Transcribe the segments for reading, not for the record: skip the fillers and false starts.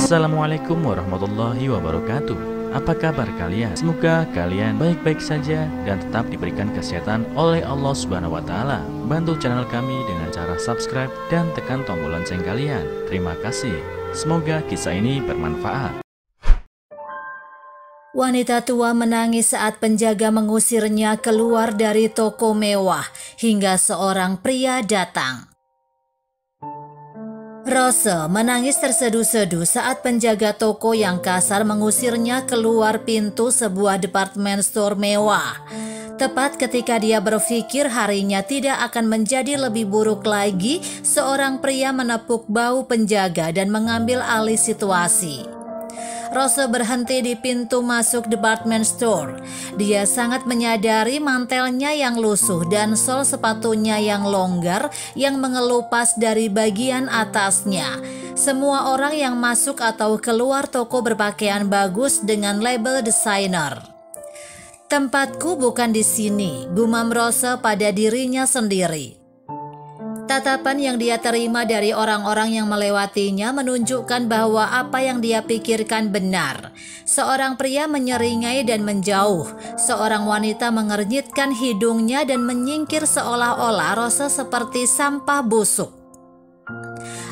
Assalamualaikum warahmatullahi wabarakatuh. Apa kabar kalian? Semoga kalian baik-baik saja dan tetap diberikan kesehatan oleh Allah Subhanahu wa Ta'ala. Bantu channel kami dengan cara subscribe dan tekan tombol lonceng kalian. Terima kasih. Semoga kisah ini bermanfaat. Wanita tua menangis saat penjaga mengusirnya keluar dari toko mewah hingga seorang pria datang. Rose menangis terseduh-seduh saat penjaga toko yang kasar mengusirnya keluar pintu sebuah department store mewah. Tepat ketika dia berpikir harinya tidak akan menjadi lebih buruk lagi, seorang pria menepuk bahu penjaga dan mengambil alih situasi. Rose berhenti di pintu masuk department store. Dia sangat menyadari mantelnya yang lusuh dan sol sepatunya yang longgar yang mengelupas dari bagian atasnya. Semua orang yang masuk atau keluar toko berpakaian bagus dengan label desainer. Tempatku bukan di sini, gumam Rose pada dirinya sendiri. Tatapan yang dia terima dari orang-orang yang melewatinya menunjukkan bahwa apa yang dia pikirkan benar. Seorang pria menyeringai dan menjauh. Seorang wanita mengernyitkan hidungnya dan menyingkir seolah-olah Rose seperti sampah busuk.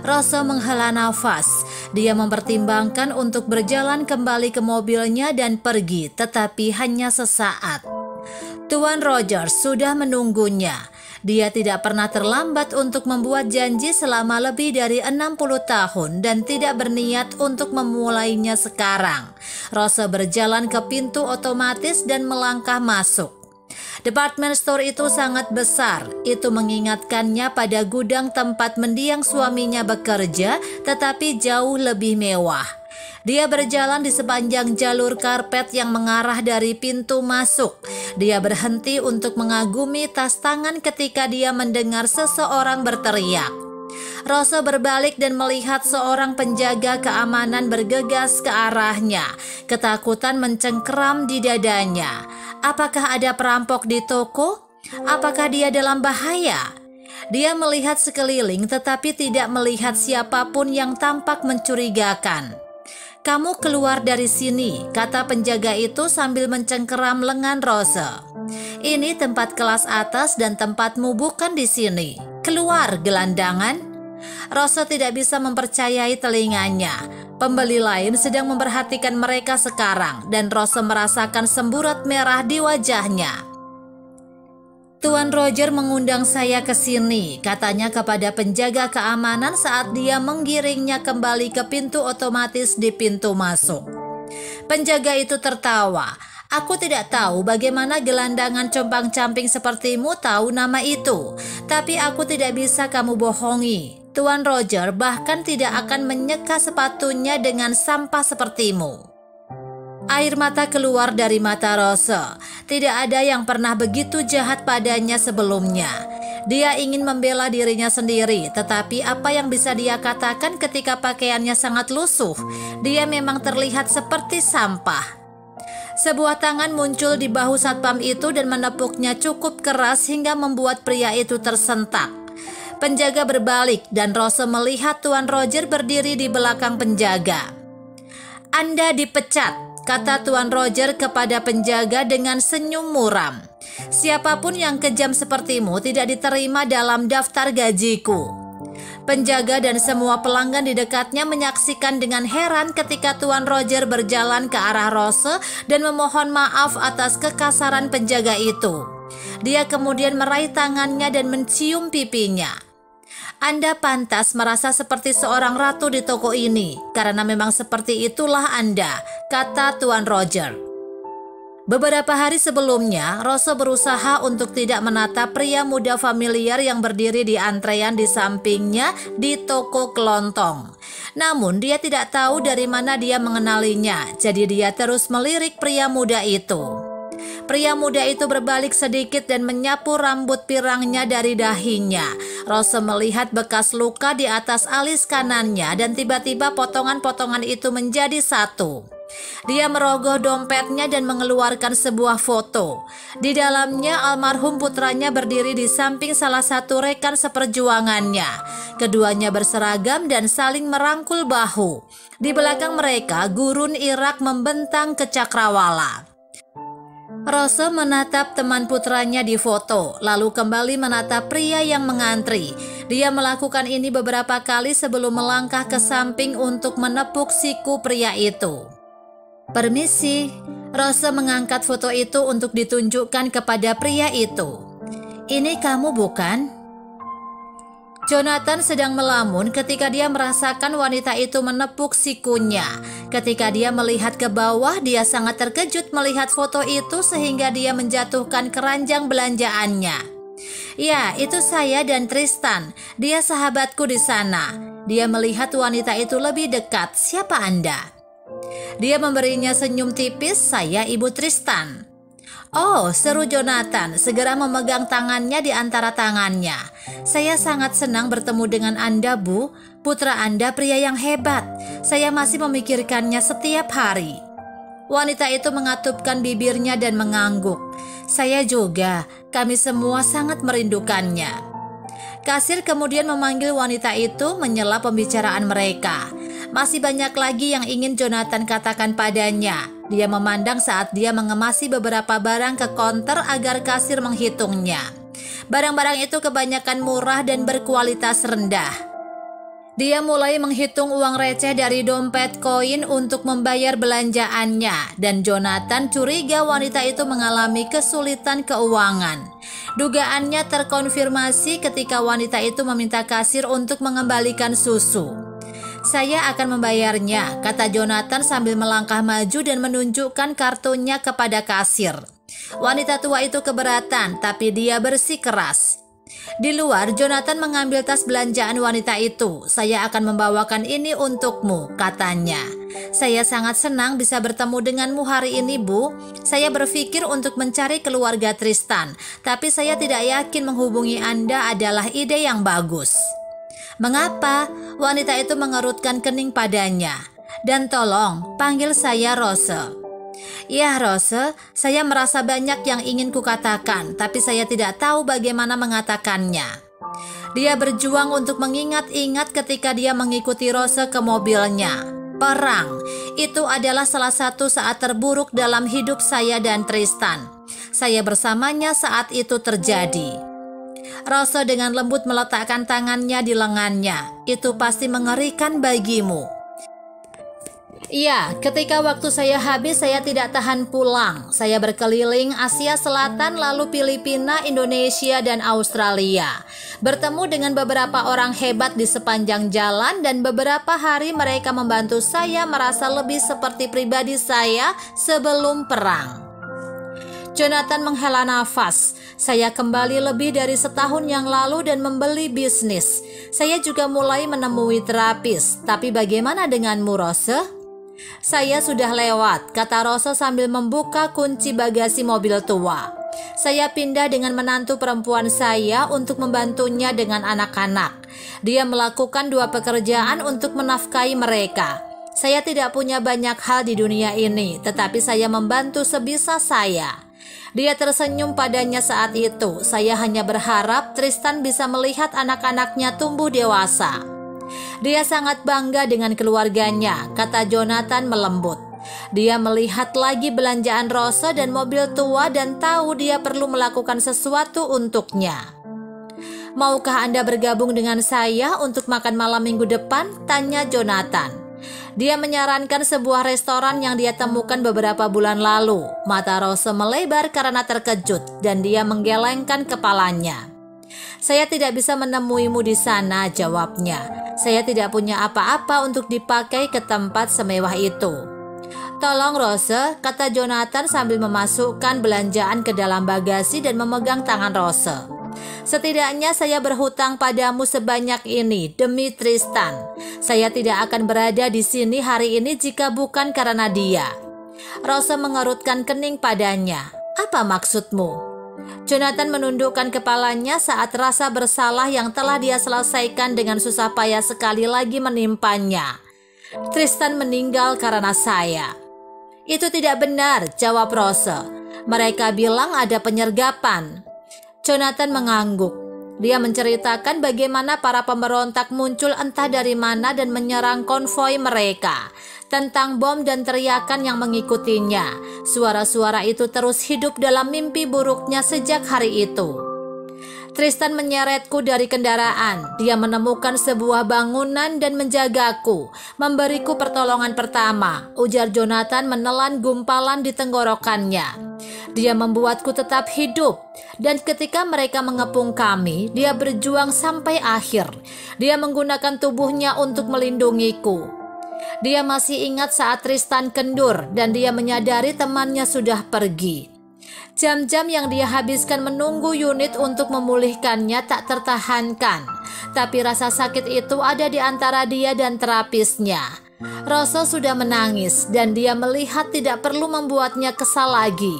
Rose menghela nafas. Dia mempertimbangkan untuk berjalan kembali ke mobilnya dan pergi, tetapi hanya sesaat. Tuan Rogers sudah menunggunya. Dia tidak pernah terlambat untuk membuat janji selama lebih dari 60 tahun dan tidak berniat untuk memulainya sekarang. Rose berjalan ke pintu otomatis dan melangkah masuk. Department store itu sangat besar. Itu mengingatkannya pada gudang tempat mendiang suaminya bekerja, tetapi jauh lebih mewah. Dia berjalan di sepanjang jalur karpet yang mengarah dari pintu masuk. Dia berhenti untuk mengagumi tas tangan ketika dia mendengar seseorang berteriak. Rose berbalik dan melihat seorang penjaga keamanan bergegas ke arahnya. Ketakutan mencengkeram di dadanya. Apakah ada perampok di toko? Apakah dia dalam bahaya? Dia melihat sekeliling tetapi tidak melihat siapapun yang tampak mencurigakan. "Kamu keluar dari sini," kata penjaga itu sambil mencengkeram lengan Rose. "Ini tempat kelas atas dan tempatmu bukan di sini. Keluar, gelandangan." Rose tidak bisa mempercayai telinganya. Pembeli lain sedang memperhatikan mereka sekarang dan Rose merasakan semburat merah di wajahnya. "Tuan Roger mengundang saya ke sini," katanya kepada penjaga keamanan saat dia menggiringnya kembali ke pintu otomatis di pintu masuk. Penjaga itu tertawa. "Aku tidak tahu bagaimana gelandangan compang-camping sepertimu tahu nama itu, tapi aku tidak bisa kamu bohongi. Tuan Roger bahkan tidak akan menyeka sepatunya dengan sampah sepertimu." Air mata keluar dari mata Rose. Tidak ada yang pernah begitu jahat padanya sebelumnya. Dia ingin membela dirinya sendiri, tetapi apa yang bisa dia katakan ketika pakaiannya sangat lusuh? Dia memang terlihat seperti sampah. Sebuah tangan muncul di bahu satpam itu dan menepuknya cukup keras hingga membuat pria itu tersentak. Penjaga berbalik dan Rose melihat Tuan Roger berdiri di belakang penjaga. "Anda dipecat," kata Tuan Roger kepada penjaga dengan senyum muram. "Siapapun yang kejam sepertimu tidak diterima dalam daftar gajiku." Penjaga dan semua pelanggan di dekatnya menyaksikan dengan heran ketika Tuan Roger berjalan ke arah Rose dan memohon maaf atas kekasaran penjaga itu. Dia kemudian meraih tangannya dan mencium pipinya. "Anda pantas merasa seperti seorang ratu di toko ini, karena memang seperti itulah Anda," kata Tuan Roger. Beberapa hari sebelumnya, Rose berusaha untuk tidak menatap pria muda familiar yang berdiri di antrean di sampingnya di toko kelontong. Namun dia tidak tahu dari mana dia mengenalinya, jadi dia terus melirik pria muda itu. Pria muda itu berbalik sedikit dan menyapu rambut pirangnya dari dahinya. Rose melihat bekas luka di atas alis kanannya dan tiba-tiba potongan-potongan itu menjadi satu. Dia merogoh dompetnya dan mengeluarkan sebuah foto. Di dalamnya almarhum putranya berdiri di samping salah satu rekan seperjuangannya. Keduanya berseragam dan saling merangkul bahu. Di belakang mereka gurun Irak membentang ke cakrawala. Rose menatap teman putranya di foto, lalu kembali menatap pria yang mengantri. Dia melakukan ini beberapa kali sebelum melangkah ke samping untuk menepuk siku pria itu. "Permisi." Rose mengangkat foto itu untuk ditunjukkan kepada pria itu. "Ini kamu bukan?" Jonathan sedang melamun ketika dia merasakan wanita itu menepuk sikunya. Ketika dia melihat ke bawah, dia sangat terkejut melihat foto itu sehingga dia menjatuhkan keranjang belanjaannya. "Ya, itu saya dan Tristan. Dia sahabatku di sana." Dia melihat wanita itu lebih dekat. "Siapa Anda?" Dia memberinya senyum tipis. "Saya Ibu Tristan." "Oh," seru Jonathan, segera memegang tangannya di antara tangannya. "Saya sangat senang bertemu dengan Anda, Bu. Putra Anda pria yang hebat. Saya masih memikirkannya setiap hari." Wanita itu mengatupkan bibirnya dan mengangguk. "Saya juga. Kami semua sangat merindukannya." Kasir kemudian memanggil wanita itu menyela pembicaraan mereka. Masih banyak lagi yang ingin Jonathan katakan padanya. Dia memandang saat dia mengemasi beberapa barang ke konter agar kasir menghitungnya. Barang-barang itu kebanyakan murah dan berkualitas rendah. Dia mulai menghitung uang receh dari dompet koin untuk membayar belanjaannya, dan Jonathan curiga wanita itu mengalami kesulitan keuangan. Dugaannya terkonfirmasi ketika wanita itu meminta kasir untuk mengembalikan susu. "Saya akan membayarnya," kata Jonathan sambil melangkah maju dan menunjukkan kartunya kepada kasir. Wanita tua itu keberatan, tapi dia bersikeras. Di luar, Jonathan mengambil tas belanjaan wanita itu. "Saya akan membawakan ini untukmu," katanya. "Saya sangat senang bisa bertemu denganmu hari ini, Bu. Saya berpikir untuk mencari keluarga Tristan, tapi saya tidak yakin menghubungi Anda adalah ide yang bagus." "Mengapa?" Wanita itu mengerutkan kening padanya. "Dan tolong, panggil saya Rose." "Ya Rose, saya merasa banyak yang ingin kukatakan, tapi saya tidak tahu bagaimana mengatakannya." Dia berjuang untuk mengingat-ingat ketika dia mengikuti Rose ke mobilnya. Perang, itu adalah salah satu saat terburuk dalam hidup saya dan Tristan. Saya bersamanya saat itu terjadi. Rose dengan lembut meletakkan tangannya di lengannya. "Itu pasti mengerikan bagimu." "Iya, ketika waktu saya habis saya tidak tahan pulang. Saya berkeliling Asia Selatan, lalu Filipina, Indonesia, dan Australia. Bertemu dengan beberapa orang hebat di sepanjang jalan dan beberapa hari mereka membantu saya merasa lebih seperti pribadi saya sebelum perang." Jonathan menghela nafas. "Saya kembali lebih dari setahun yang lalu dan membeli bisnis. Saya juga mulai menemui terapis. Tapi bagaimana denganmu, Rose?" "Saya sudah lewat," kata Rose sambil membuka kunci bagasi mobil tua. "Saya pindah dengan menantu perempuan saya untuk membantunya dengan anak-anak. Dia melakukan 2 pekerjaan untuk menafkahi mereka. Saya tidak punya banyak hal di dunia ini, tetapi saya membantu sebisa saya." Dia tersenyum padanya saat itu. "Saya hanya berharap Tristan bisa melihat anak-anaknya tumbuh dewasa." "Dia sangat bangga dengan keluarganya," kata Jonathan melembut. Dia melihat lagi belanjaan Rose dan mobil tua dan tahu dia perlu melakukan sesuatu untuknya. "Maukah Anda bergabung dengan saya untuk makan malam minggu depan?" tanya Jonathan. Dia menyarankan sebuah restoran yang dia temukan beberapa bulan lalu. Mata Rose melebar karena terkejut dan dia menggelengkan kepalanya. "Saya tidak bisa menemuimu di sana," jawabnya. "Saya tidak punya apa-apa untuk dipakai ke tempat semewah itu." "Tolong Rose," kata Jonathan sambil memasukkan belanjaan ke dalam bagasi dan memegang tangan Rose. "Setidaknya saya berhutang padamu sebanyak ini demi Tristan. Saya tidak akan berada di sini hari ini jika bukan karena dia." Rose mengerutkan kening padanya. "Apa maksudmu?" Jonathan menundukkan kepalanya saat rasa bersalah yang telah dia selesaikan dengan susah payah sekali lagi menimpanya. "Tristan meninggal karena saya." "Itu tidak benar," jawab Rose. "Mereka bilang ada penyergapan." Jonathan mengangguk. Dia menceritakan bagaimana para pemberontak muncul entah dari mana dan menyerang konvoi mereka, tentang bom dan teriakan yang mengikutinya. Suara-suara itu terus hidup dalam mimpi buruknya sejak hari itu. Tristan menyeretku dari kendaraan. Dia menemukan sebuah bangunan dan menjagaku, memberiku pertolongan pertama, ujar Jonathan menelan gumpalan di tenggorokannya. Dia membuatku tetap hidup, dan ketika mereka mengepung kami, dia berjuang sampai akhir. Dia menggunakan tubuhnya untuk melindungiku. Dia masih ingat saat Tristan kendur dan dia menyadari temannya sudah pergi. Jam-jam yang dia habiskan menunggu unit untuk memulihkannya tak tertahankan, tapi rasa sakit itu ada di antara dia dan terapisnya. Rose sudah menangis dan dia melihat tidak perlu membuatnya kesal lagi.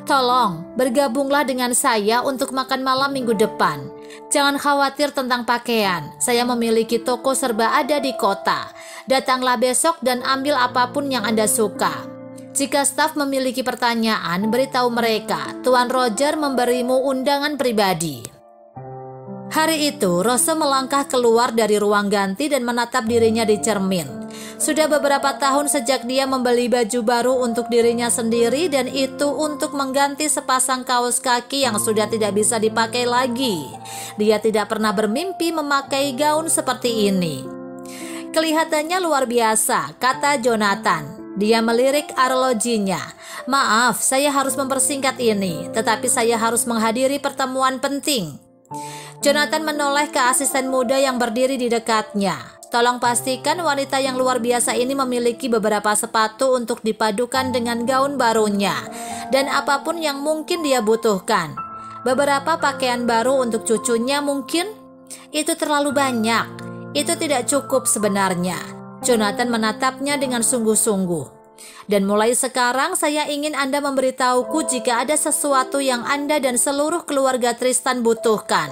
"Tolong, bergabunglah dengan saya untuk makan malam minggu depan. Jangan khawatir tentang pakaian, saya memiliki toko serba ada di kota. Datanglah besok dan ambil apapun yang Anda suka. Jika staf memiliki pertanyaan, beritahu mereka. Tuan Roger memberimu undangan pribadi." Hari itu, Rose melangkah keluar dari ruang ganti dan menatap dirinya di cermin. Sudah beberapa tahun sejak dia membeli baju baru untuk dirinya sendiri, dan itu untuk mengganti sepasang kaos kaki yang sudah tidak bisa dipakai lagi. Dia tidak pernah bermimpi memakai gaun seperti ini. "Kelihatannya luar biasa," kata Jonathan. Dia melirik arlojinya. "Maaf, saya harus mempersingkat ini, tetapi saya harus menghadiri pertemuan penting." Jonathan menoleh ke asisten muda yang berdiri di dekatnya. "Tolong pastikan wanita yang luar biasa ini memiliki beberapa sepatu untuk dipadukan dengan gaun barunya, dan apapun yang mungkin dia butuhkan. Beberapa pakaian baru untuk cucunya mungkin? Itu terlalu banyak. Itu tidak cukup sebenarnya." Jonathan menatapnya dengan sungguh-sungguh. "Dan mulai sekarang saya ingin Anda memberitahuku jika ada sesuatu yang Anda dan seluruh keluarga Tristan butuhkan.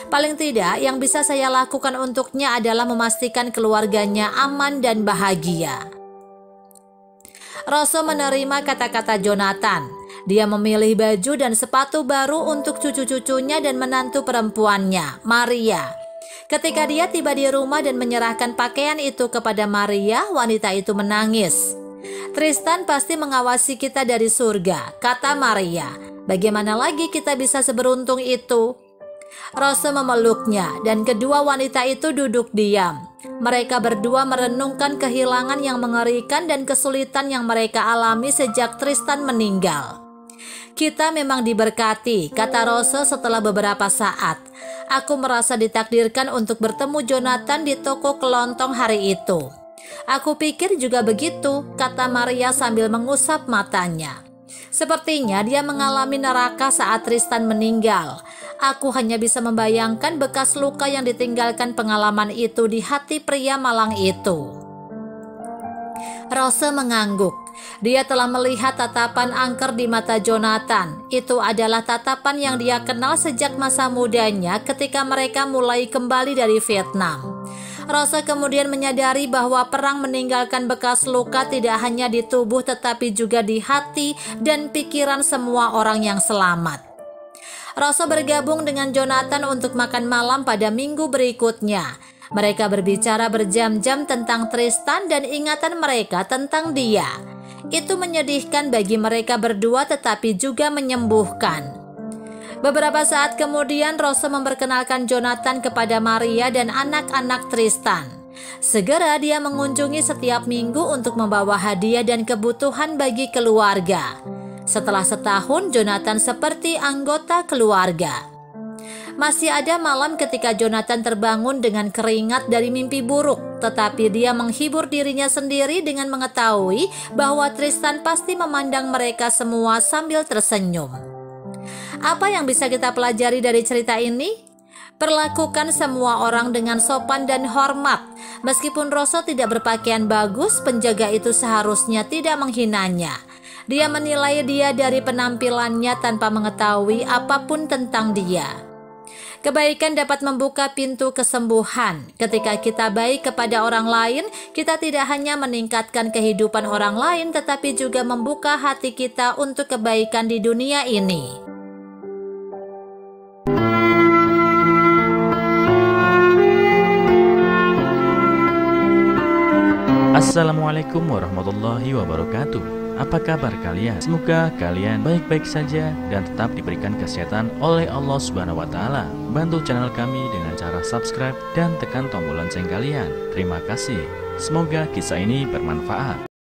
Paling tidak yang bisa saya lakukan untuknya adalah memastikan keluarganya aman dan bahagia." Rose menerima kata-kata Jonathan. Dia memilih baju dan sepatu baru untuk cucu-cucunya dan menantu perempuannya, Maria. Ketika dia tiba di rumah dan menyerahkan pakaian itu kepada Maria, wanita itu menangis. "Tristan pasti mengawasi kita dari surga," kata Maria. "Bagaimana lagi kita bisa seberuntung itu?" Rose memeluknya dan kedua wanita itu duduk diam. Mereka berdua merenungkan kehilangan yang mengerikan dan kesulitan yang mereka alami sejak Tristan meninggal. "Kita memang diberkati," kata Rose setelah beberapa saat. "Aku merasa ditakdirkan untuk bertemu Jonathan di toko kelontong hari itu." "Aku pikir juga begitu," kata Maria sambil mengusap matanya. "Sepertinya dia mengalami neraka saat Tristan meninggal. Aku hanya bisa membayangkan bekas luka yang ditinggalkan pengalaman itu di hati pria malang itu." Rose mengangguk. Dia telah melihat tatapan angker di mata Jonathan. Itu adalah tatapan yang dia kenal sejak masa mudanya ketika mereka mulai kembali dari Vietnam. Rose kemudian menyadari bahwa perang meninggalkan bekas luka tidak hanya di tubuh tetapi juga di hati dan pikiran semua orang yang selamat. Rose bergabung dengan Jonathan untuk makan malam pada minggu berikutnya. Mereka berbicara berjam-jam tentang Tristan dan ingatan mereka tentang dia. Itu menyedihkan bagi mereka berdua tetapi juga menyembuhkan. Beberapa saat kemudian Rose memperkenalkan Jonathan kepada Maria dan anak-anak Tristan. Segera dia mengunjungi setiap minggu untuk membawa hadiah dan kebutuhan bagi keluarga. Setelah setahun, Jonathan seperti anggota keluarga. Masih ada malam ketika Jonathan terbangun dengan keringat dari mimpi buruk, tetapi dia menghibur dirinya sendiri dengan mengetahui bahwa Tristan pasti memandang mereka semua sambil tersenyum. Apa yang bisa kita pelajari dari cerita ini? Perlakukan semua orang dengan sopan dan hormat. Meskipun Rose tidak berpakaian bagus, penjaga itu seharusnya tidak menghinanya. Dia menilai dia dari penampilannya tanpa mengetahui apapun tentang dia. Kebaikan dapat membuka pintu kesembuhan. Ketika kita baik kepada orang lain, kita tidak hanya meningkatkan kehidupan orang lain, tetapi juga membuka hati kita untuk kebaikan di dunia ini. Assalamualaikum warahmatullahi wabarakatuh. Apa kabar kalian? Semoga kalian baik-baik saja dan tetap diberikan kesehatan oleh Allah Subhanahu wa taala. Bantu channel kami dengan cara subscribe dan tekan tombol lonceng kalian. Terima kasih. Semoga kisah ini bermanfaat.